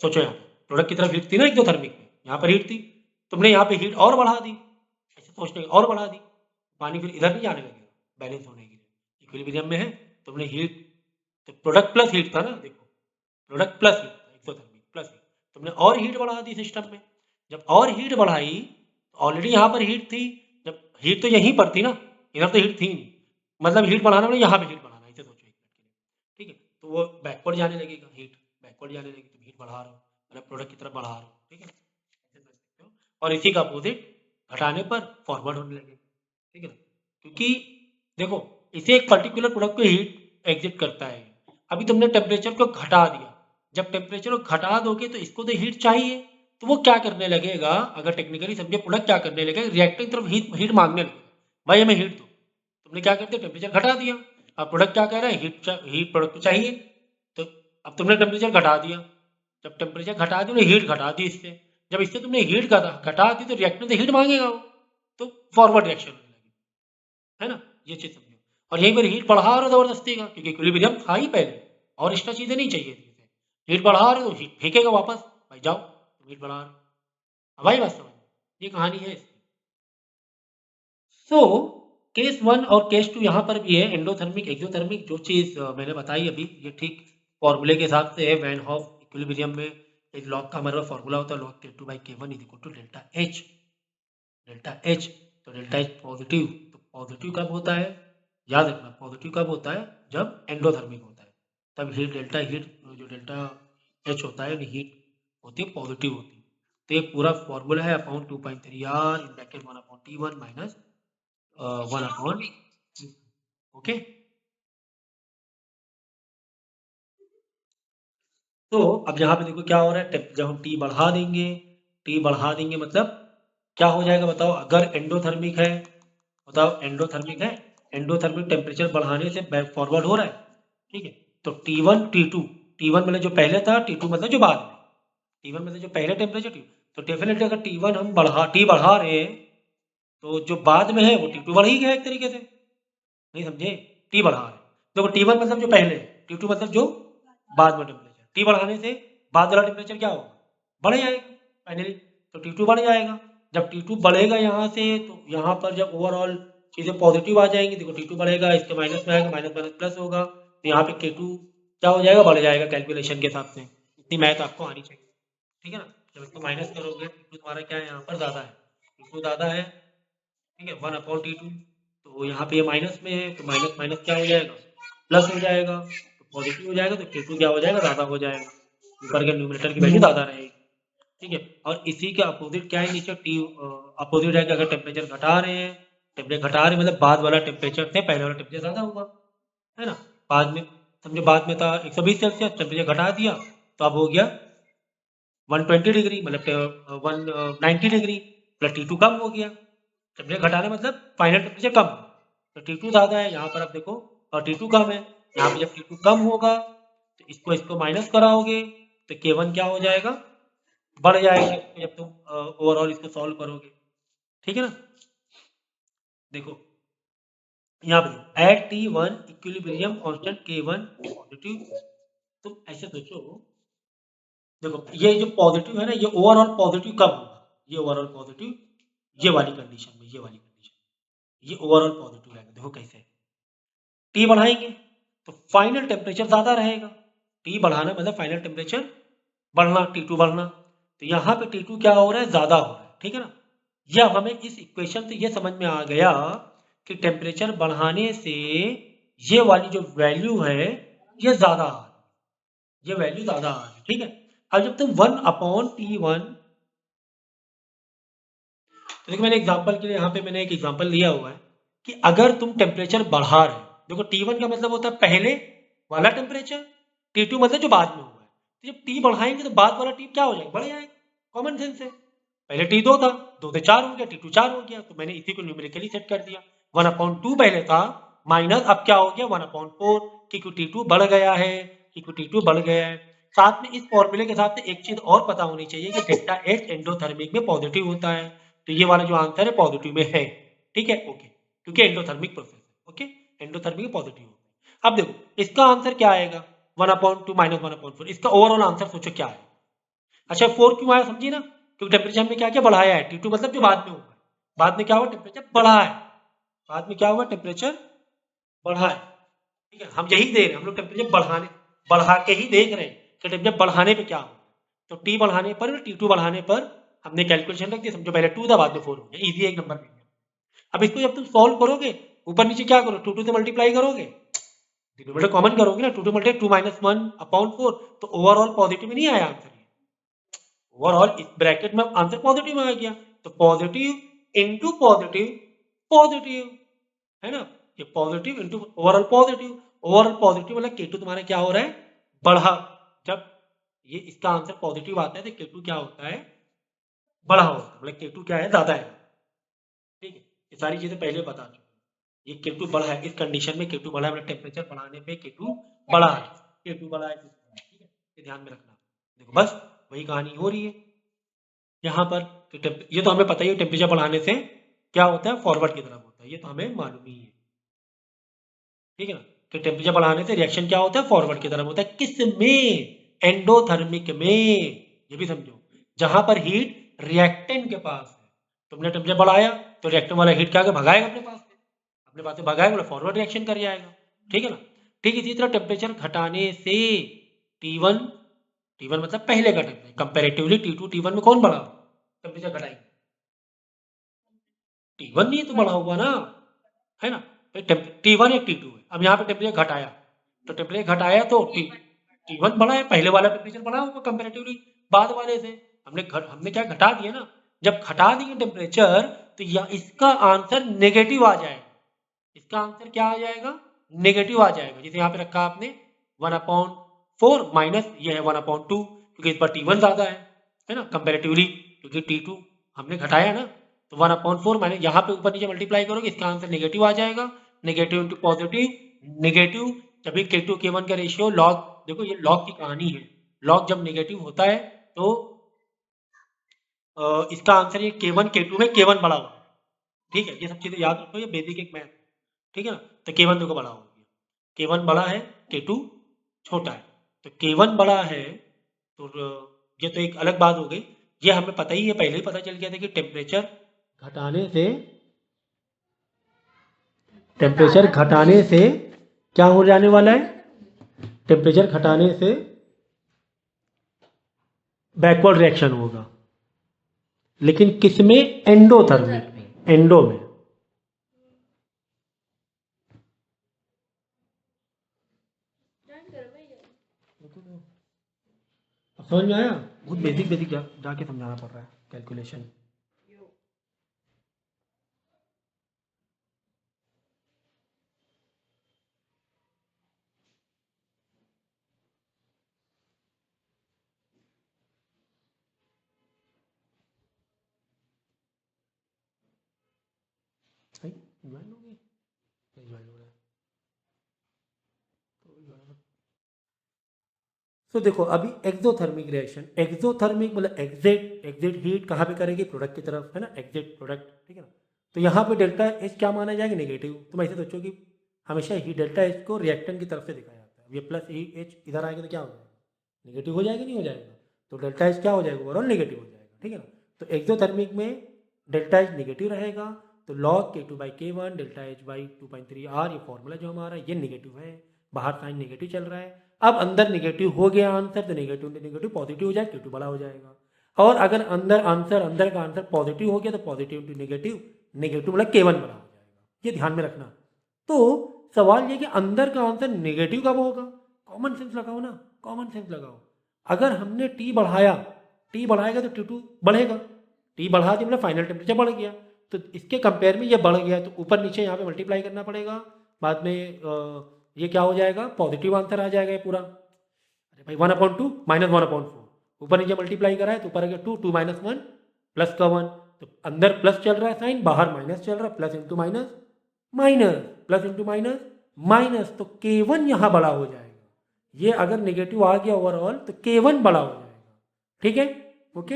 Speaker 1: सोचो यहाँ पे प्रोडक्ट की तरफ हीट थी ना एक्सोथर्मिक में, यहाँ पर हीट थी, तुमने यहाँ पे हीट और बढ़ा दी, ऐसे सोचने और बढ़ा दी, पानी फिर इधर नहीं जाने लगेगा बैलेंस होने के लिए, इक्विलिब्रियम में है, तुमने हीट, तो प्रोडक्ट प्लस हीट था ना, देखो प्रोडक्ट प्लस हीट था, एक्सोथर्मिक प्लस हीट, तुमने और हीट बढ़ा दी सिस्टम में, जब और हीट बढ़ाई तो ऑलरेडी यहाँ पर हीट थी, जब हीट तो यहीं पर थी ना, इधर तो हीट थी नहीं, मतलब हीट बढ़ाना मतलब यहाँ पे हीट बढ़ाना, इसे सोचो एक मिनट के लिए, ठीक है, तो वो बैकवर्ड जाने लगेगा, हीट बैकवर्ड जाने लगेगी, तुम हीट बढ़ा रहे हो, मतलब प्रोडक्ट की तरफ बढ़ा रहे हो, ठीक है, ऐसे सोच सकते हो, और इसी का अपोजिट घटाने पर फॉरवर्ड होने लगेगा, ठीक है ना, क्योंकि देखो इसे एक पर्टिकुलर प्रोडक्ट को हीट एग्जिट करता है, अभी तुमने टेम्परेचर को घटा दिया, जब टेम्परेचर को घटा दोगे तो इसको तो हीट चाहिए, तो वो क्या करने लगेगा, अगर टेक्निकली समझे, प्रोडक्ट क्या करने लगेगा, रिएक्टर की तरफ हीट हीट मांगने लगेगा, भाई हमें हीट दो, तुमने क्या कर दिया, टेम्परेचर घटा दिया, अब प्रोडक्ट क्या कह रहा है, हीट हीट प्रोडक्ट को चाहिए, तो अब तुमने टेम्परेचर घटा दिया, जब टेम्परेचर घटा दी, हीट घटा दी इससे, जब इससे तुमने हीट घटा दी तो रिएक्टर से हीट मांगेगा वो, तो फॉरवर्ड रिएक्शन होने लगेगी, है ना, ये चीज समझो, और यहीं पर हीट बढ़ा रहे हो जबरदस्ती का, क्योंकि इक्विलिब्रियम था ही पहले, और एक्स्ट्रा चीजें नहीं चाहिए थी इसे, हीट बढ़ा रहे हो तो हीट फेंकेगा वापस, भाई जाओ तुम हीट बढ़ा रहे हो, अब आई बात समझ में, ये कहानी है इसकी, सो केस वन और केस टू यहाँ पर भी है, एंडोथर्मिक एक्सोथर्मिक, जो चीज मैंने बताई अभी, ये ठीक फॉर्मूले के हिसाब से है, वैन हॉफ इक्विलिब्रियम में एक लॉग का हमारा फॉर्मूला होता है, log K two by K one is equal to delta H, delta H, तो डेल्टा एच पॉजिटिव, तो पॉजिटिव कब होता है, याद रखना पॉजिटिव कब होता है, जब एंडोथर्मिक होता है, तब हीट जो डेल्टा एच होता है हीट होती है पॉजिटिव होती है, तो ये पूरा फॉर्मूला है upon 2.3 R in bracket 1 upon T1 minus 1 upon, okay, तो अब यहाँ पे देखो क्या हो रहा है, जब हम टी बढ़ा देंगे, टी बढ़ा देंगे मतलब क्या हो जाएगा बताओ, अगर एंडोथर्मिक है, बताओ एंडोथर्मिक है, एंडोथर्मिक टेम्परेचर बढ़ाने से बैक फॉरवर्ड हो रहा है, ठीक है, तो T1 T2, T1 मतलब जो पहले था, T2 मतलब जो बाद में, T1 मतलब जो पहले टेम्परेचर T, तो डेफिनेटली अगर T1 हम टी बढ़ा रहे हैं, तो जो बाद में है वो T2 बढ़ ही गया एक तरीके से, नहीं समझे, टी बढ़ा रहे हैं, देखो T1 मतलब जो पहले, T2 मतलब जो बाद में टेम्परेचर, टी बढ़ाने से बाद वाला टेम्परेचर क्या होगा, बढ़ जाएगा फाइनली, तो T2 बढ़ जाएगा, जब T2 बढ़ेगा यहाँ से, तो यहाँ पर जब ओवरऑल चीज़ें पॉजिटिव आ जाएंगी, देखो T2 बढ़ेगा, इसके माइनस में आएगा, माइनस माइनस प्लस होगा, तो यहाँ पे K2 क्या हो जाएगा, बढ़ जाएगा कैलकुलेशन के हिसाब से, इतनी मैथ आपको आनी चाहिए, ठीक है ना, जब इसको माइनस करोगे T2 तुम्हारा क्या है, यहाँ पर ज़्यादा है, T2 ज़्यादा है, ठीक है, 1/T2, तो यहाँ पे ये माइनस में है, तो माइनस माइनस क्या हो जाएगा, प्लस हो जाएगा, तो पॉजिटिव हो जाएगा, तो K2 क्या हो जाएगा, ज़्यादा हो जाएगा, ऊपर के न्यूमरेटर की वैल्यू ज़्यादा रहेगी, ठीक है, और इसी के अपोजिट क्या है, नीचे टी अपोजिट है कि अगर टेम्परेचर घटा रहे हैं, टेम्परेचर घटा रहे हैं मतलब बाद वाला टेम्परेचर से पहले वाला टेम्परेचर ज़्यादा हुआ, है ना, बाद में समझो बाद में था 120 सेल्सियस, टेम्परेचर घटा दिया तो अब हो गया 120 डिग्री, मतलब 190 डिग्री, प्लस T2 कम हो गया, टेम्परेचर घटाना मतलब फाइनल टेम्परेचर कम, तो T2 ज़्यादा है यहाँ पर, अब देखो और T2 कम है, यहाँ पे जब T2 कम होगा तो इसको इसको माइनस कराओगे, तो K1 क्या हो जाएगा, बढ़ जाएगा, जब तुम ओवरऑल इसको सॉल्व करोगे, ठीक है ना, देखो यहाँ पे eight T1 equilibrium constant K1 positive, तुम ऐसे सोचो, देखो ये जो पॉजिटिव है ना, ये ओवरऑल पॉजिटिव कब होगा, ये ओवरऑल पॉजिटिव, ये वाली कंडीशन में, ये वाली कंडीशन, ये ओवरऑल पॉजिटिव रहेगा, देखो कैसे टी बढ़ाएंगे, तो फाइनल टेम्परेचर ज़्यादा रहेगा। T बढ़ाना मतलब फाइनल टेम्परेचर बढ़ना, T2 बढ़ना। तो यहाँ पे T2 क्या हो रहा है, ज़्यादा हो रहा है, ठीक है ना। या हमें इस इक्वेशन से ये समझ में आ गया कि टेम्परेचर बढ़ाने से ये वाली जो वैल्यू है ये ज़्यादा आ रही है, ये वैल्यू ज़्यादा आ रही है, ठीक है। अब जब तुम 1/T1, तो देखो मैंने एग्जांपल के लिए यहाँ पे मैंने एक एग्जांपल लिया हुआ है कि अगर तुम टेम्परेचर बढ़ा रहे हो, देखो T1 का मतलब होता है पहले वाला टेम्परेचर, T2 मतलब जो बाद में हुआ है। तो जब T बढ़ाएंगे तो बाद वाला T क्या हो जाएगा, बढ़ जाएगा, कॉमन सेंस है। पहले T2 था, 2 से 4 हो गया, T2 4 हो गया, तो मैंने इसी को न्यूमेरिकली सेट कर दिया। 1/2 पहले था, माइनस अब क्या हो गया 1/4, क्योंकि T2 बढ़ गया है, क्योंकि T2 बढ़ गया है। साथ में इस फॉर्मूले के साथ एक चीज और पता होनी चाहिए कि डेल्टा एच एंडोथर्मिक में पॉजिटिव होता है। तो ये वाला जो आंसर है पॉजिटिव में है, ठीक है, ओके, क्योंकि एंडोथर्मिक प्रोसेस है, ओके, एंडोथर्मिक पॉजिटिव होता है। अब देखो इसका आंसर क्या आएगा, 1/2 माइनस 1/4। इसका ओवरऑल आंसर सोचो क्या है। अच्छा 4 क्यों आया, समझिए ना, क्योंकि टेम्परेचर हमने क्या क्या बढ़ाया है, T2 मतलब जो बाद में हुआ है, बाद में क्या हुआ टेम्परेचर बढ़ा है, बाद में क्या हुआ टेम्परेचर बढ़ा है, ठीक है। हम यही देख रहे हैं, हम लोग टेम्परेचर बढ़ा के ही देख रहे हैं कि टेम्परेचर बढ़ाने पे क्या हो। तो T बढ़ाने पर, T2 बढ़ाने पर हमने कैलकुलेशन रख दी, समझो पहले 2 था बाद में 4 हो गया, इजी एक नंबर मिल गया। अब इसको जब तुम सॉल्व करोगे ऊपर नीचे क्या करो, 2 से मल्टीप्लाई करोगे, डिनोमिनेटर कॉमन करोगे ना, 2 मल्टीप्लाई 2 माइनस 1/4, तो ओवरऑल पॉजिटिव नहीं आया आंसर, ओवरऑल इस ब्रैकेट में आंसर पॉजिटिव आ गया। तो पॉजिटिव इंटू पॉजिटिव, पॉजिटिव है ना, ये positive into overall positive, overall positive मतलब K2 तुम्हारा क्या हो रहा है, बढ़ा। जब ये इसका आंसर पॉजिटिव आता है तो K2 क्या होता है, बढ़ा होता है, मतलब K2 क्या है, ज्यादा है, ठीक है। ये सारी चीजें पहले बता चुके, ये K2 बढ़ा है, इस कंडीशन में K2 बढ़ा है, मतलब टेम्परेचर बढ़ाने पे K2 बढ़ा है, K2 बढ़ा है, ठीक है, ये ध्यान में रखना। देखो बस वही कहानी हो रही है यहाँ पर। तो ये तो हमें पता ही है टेम्परेचर बढ़ाने से क्या होता है, फॉरवर्ड की तरफ होता है, ये तो हमें मालूम ही है, ठीक है ना। कि टेम्परेचर बढ़ाने से रिएक्शन क्या होता है, फॉरवर्ड की तरफ होता है, किस में, एंडोथर्मिक में, ये भी समझो, जहां पर हीट रिएक्टेंट के पास है, तुमने टेम्परेचर बढ़ाया तो रिएक्टेंट वाला हीट क्या आगे भगाएगा अपने पास से, अपने पास से भगाएगा, मतलब फॉरवर्ड रिएक्शन कर जाएगा, ठीक है ना। ठीक इसी तरह टेम्परेचर घटाने से T1, T1 मतलब पहले का टेम्परेचर, कंपेरेटिवली T2 T1 में कौन बढ़ा, टेम्परेचर घटाएंगे, T1 नहीं तो बढ़ा हुआ ना, है ना। T1 एक T2 है, अब यहाँ पे टेम्परेचर घटाया, तो टेम्परेचर घटाया तो T1 बढ़ा है, पहले वाला टेम्परेचर बढ़ा होगा कंपेरेटिवली बाद वाले से, हमने क्या घटा दिया ना। जब घटा दिए टेम्परेचर तो इसका आंसर नेगेटिव आ जाएगा, इसका आंसर क्या आ जाएगा, नेगेटिव आ जाएगा। जैसे यहाँ पे रखा आपने 1/4 माइनस ये है 1/2, क्योंकि इस पर T1 ज्यादा है ना कंपेरेटिवली, क्योंकि T2 हमने घटाया ना, तो 1/4 माइनस यहाँ पे ऊपर नीचे मल्टीप्लाई करोगे, इसका आंसर नेगेटिव आ जाएगा, नेगेटिव इंटू पॉजिटिव, नेगेटिव, तभी K2 K1 का रेशियो लॉग, देखो ये लॉग की कहानी है, लॉग जब नेगेटिव होता है तो इसका आंसर ये K1 K2 में K1 बड़ा हुआ, ठीक है, ये सब चीजें याद रखो, ये बेसिक एक मैथ, ठीक है ना। तो K1 देखो बड़ा हो गया, K1 बड़ा है, K2 छोटा है, तो K1 बड़ा है, तो ये तो एक अलग बात हो गई, ये हमें पता ही है, पहले ही पता चल गया था कि घटाने से टेम्परेचर घटाने से क्या हो जाने वाला है, टेम्परेचर घटाने से बैकवर्ड रिएक्शन होगा, लेकिन किसमें, एंडोथर्मिक में, एंडो में। समझ में आया, बहुत बेसिक बेसिक जाके समझाना पड़ रहा है कैलकुलेशन। सही ज्वाइन हो गई, नहीं ज्वाइन हो रहा है तो तो देखो अभी एक्सोथर्मिक रिएक्शन, एक्सोथर्मिक मतलब एग्जिट हीट कहाँ पे करेगी, प्रोडक्ट की तरफ, है ना, एग्जिट प्रोडक्ट, ठीक है ना। तो यहाँ पे डेल्टा एच क्या माना जाएगा, नेगेटिव। तुम ऐसे सोचो कि हमेशा ही डेल्टा एच को रिएक्टेंट की तरफ से दिखाया जाता है, ये प्लस ई एच इधर आएगा तो क्या हो जाएगा, नेगेटिव हो जाएगा, नहीं हो जाएगा, तो डेल्टा एच क्या हो जाएगा, ओवरऑल नेगेटिव हो जाएगा, ठीक है ना। तो एक्सोथर्मिक में डेल्टा एच नेगेटिव रहेगा, तो log K2/K1 delta H by 2.3 R, ये फॉर्मूला जो हमारा ये नेगेटिव है, बाहर साइन नेगेटिव चल रहा है। अब अंदर नेगेटिव हो गया आंसर तो नेगेटिव नेगेटिव पॉजिटिव हो जाएगा, Q2 बड़ा हो जाएगा। और अगर अंदर का आंसर पॉजिटिव हो गया तो पॉजिटिव इंटू नेगेटिव, नेगेटिव मतलब K1 बड़ा हो जाएगा। ये ध्यान में रखना। तो सवाल ये कि अंदर का आंसर नेगेटिव कब होगा? कॉमन सेंस लगाओ ना, कॉमन सेंस लगाओ। अगर हमने T बढ़ाएगा तो T2 बढ़ेगा। T बढ़ा दिया मतलब फाइनल टेम्परेचर बढ़ गया, तो इसके कंपेयर में ये बढ़ गया तो ऊपर नीचे यहाँ पे मल्टीप्लाई करना पड़ेगा। बाद में ये क्या हो जाएगा? पॉजिटिव आंसर आ जाएगा ये पूरा। अरे भाई 1/2 माइनस 1/4, ऊपर नीचे मल्टीप्लाई करा है तो ऊपर आ गया 2, 2 - 1 प्लस का 1, तो अंदर प्लस चल रहा है साइन, बाहर माइनस चल रहा है, plus into minus minus, plus into minus minus, तो K1 यहाँ बड़ा हो जाएगा। ये अगर नेगेटिव आ गया ओवरऑल तो K1 बड़ा हो जाएगा। ठीक है, ओके,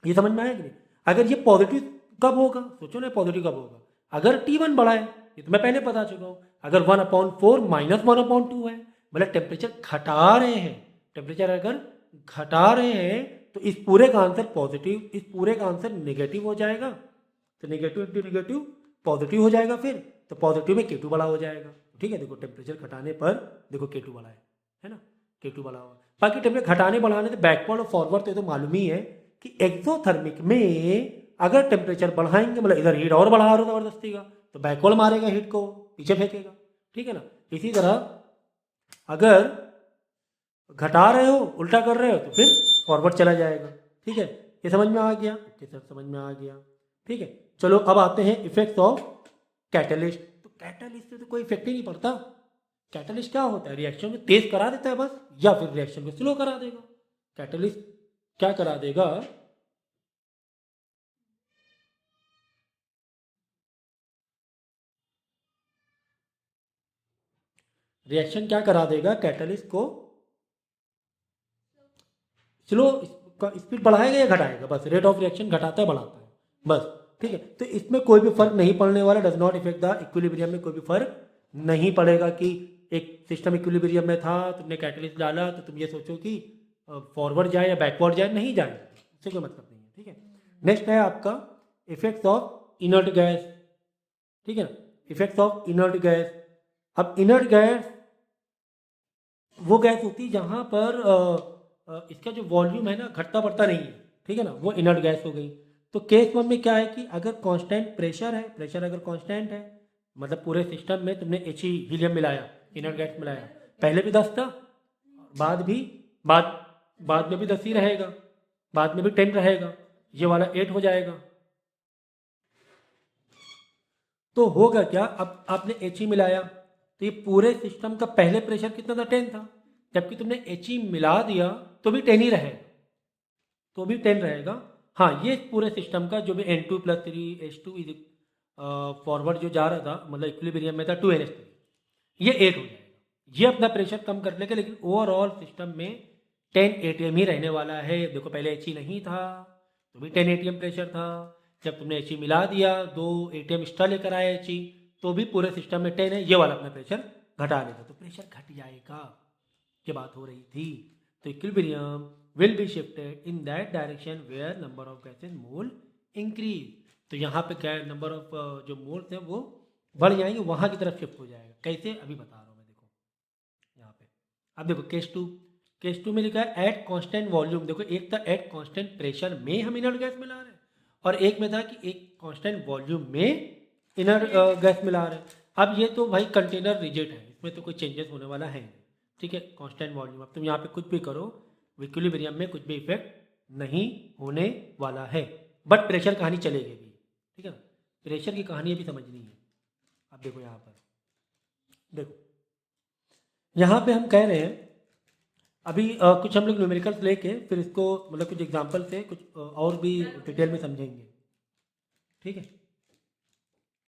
Speaker 1: ये समझ में आया कि नहीं? अगर ये पॉजिटिव कब होगा? सोचो ना, पॉजिटिव कब होगा? अगर T1 बड़ा है, ये तो मैं पहले बता चुका हूँ। अगर 1/4 माइनस 1/2 है, मतलब टेम्परेचर घटा रहे हैं, टेम्परेचर अगर घटा रहे हैं तो इस पूरे का आंसर पॉजिटिव, इस पूरे का आंसर नेगेटिव हो जाएगा, तो नेगेटिव इंटू नेगेटिव पॉजिटिव हो जाएगा, फिर तो पॉजिटिव में K2 बड़ा हो जाएगा। ठीक है, देखो टेम्परेचर घटाने पर देखो K2 बड़ा है ना, K2 बड़ा हुआ। बाकी टेम्परेचर घटाने बढ़ाने तो बैकवर्ड और फॉरवर्ड तो मालूम ही है कि एक्सोथर्मिक में अगर टेम्परेचर बढ़ाएंगे मतलब इधर हीट और बढ़ा रहे हो जबरदस्ती का, तो बैकवर्ड मारेगा, हीट को पीछे फेंकेगा। ठीक है ना, इसी तरह अगर घटा रहे हो, उल्टा कर रहे हो, तो फिर फॉरवर्ड चला जाएगा। ठीक है, ये समझ में आ गया? ओके सर, समझ में आ गया। ठीक है, चलो अब आते हैं इफेक्ट्स ऑफ कैटलिस्ट। तो कैटलिस्ट से तो कोई इफेक्ट ही नहीं पड़ता। कैटलिस्ट क्या होता है? रिएक्शन को तेज करा देता है बस, या फिर रिएक्शन को स्लो करा देगा। कैटलिस्ट क्या करा देगा? रिएक्शन क्या करा देगा? कैटलिस्ट को स्लो, स्पीड बढ़ाएगा या घटाएगा? बस रेट ऑफ रिएक्शन घटाता है बढ़ाता है बस। ठीक है, तो इसमें कोई भी फर्क नहीं पड़ने वाला, does not effect the equilibrium में कोई भी फर्क नहीं पड़ेगा कि एक सिस्टम इक्विलिब्रियम में था, तुमने कैटलिस्ट डाला तो तुम ये सोचो कि फॉरवर्ड जाए या बैकवर्ड जाए, नहीं जाए, उससे कोई मतलब नहीं है। ठीक है, नेक्स्ट है आपका इफेक्ट्स ऑफ इनर्ट गैस। ठीक है ना, इफेक्ट्स ऑफ इनर्ट गैस। अब इनर्ट गैस वो गैस होती है जहाँ पर इसका जो वॉल्यूम है ना घटता बढ़ता नहीं है। ठीक है ना, वो इनर्ट गैस हो गई। तो केस 1 में क्या है कि अगर कांस्टेंट प्रेशर है, प्रेशर अगर कांस्टेंट है, मतलब पूरे सिस्टम में तुमने He हीलियम मिलाया, इनर्ट गैस मिलाया, पहले भी 10 था, बाद भी बाद में भी 10 ही रहेगा, बाद में भी 10 रहेगा, ये वाला 8 हो जाएगा। तो होगा क्या? अब आपने He मिलाया तो ये पूरे सिस्टम का पहले प्रेशर कितना था? 10 था, जबकि तुमने He मिला दिया तो भी 10 ही रहेगा, तो भी 10 रहेगा। हाँ, ये पूरे सिस्टम का जो भी N2 + 3 H2 इज फॉरवर्ड जो जा रहा था, मतलब इक्विलिब्रियम में था 2NH3, ये 8 हो जाएगा। ये अपना प्रेशर कम कर लेगा, लेकिन ओवरऑल सिस्टम में 10 ATM ही रहने वाला है। देखो पहले He नहीं था तो भी 10 ATM प्रेशर था, जब तुमने He मिला दिया, 2 ATM एक्स्ट्रा लेकर आए He, तो भी पूरे सिस्टम में 10 है, ये वाला अपना प्रेशर घटा लेगा, तो प्रेशर घट जाएगा, ये बात हो रही थी। तो equilibrium will be shifted in that direction where number of gases mole increase। तो यहाँ पे क्या नंबर ऑफ जो मोल्स हैं वो बढ़ जाएंगे, वहाँ की तरफ शिफ्ट हो जाएगा। कैसे? अभी बता रहा हूँ मैं। देखो यहाँ पे, अब देखो केस टू में लिखा है एट कांस्टेंट वॉल्यूम। देखो एक था एट कांस्टेंट प्रेशर में हम इनर्ट गैस मिला रहे हैं, और एक में था कि एक कांस्टेंट वॉल्यूम में इनर्ट गैस मिला रहे हैं। अब ये तो भाई कंटेनर रिजिड है, इसमें तो कोई चेंजेस होने वाला है नहीं। ठीक है, कांस्टेंट वॉल्यूम, अब तुम यहाँ पे कुछ भी करो, इक्विलिब्रियम में कुछ भी इफेक्ट नहीं होने वाला है, बट प्रेशर कहानी चलेगी भी। ठीक है ना, प्रेशर की कहानी अभी समझनी है। अब देखो यहाँ पर, देखो यहाँ पे हम कह रहे हैं अभी कुछ हम लोग न्यूमेरिकल्स लेके फिर इसको मतलब कुछ एग्जांपल से कुछ और भी डिटेल में समझेंगे। ठीक है।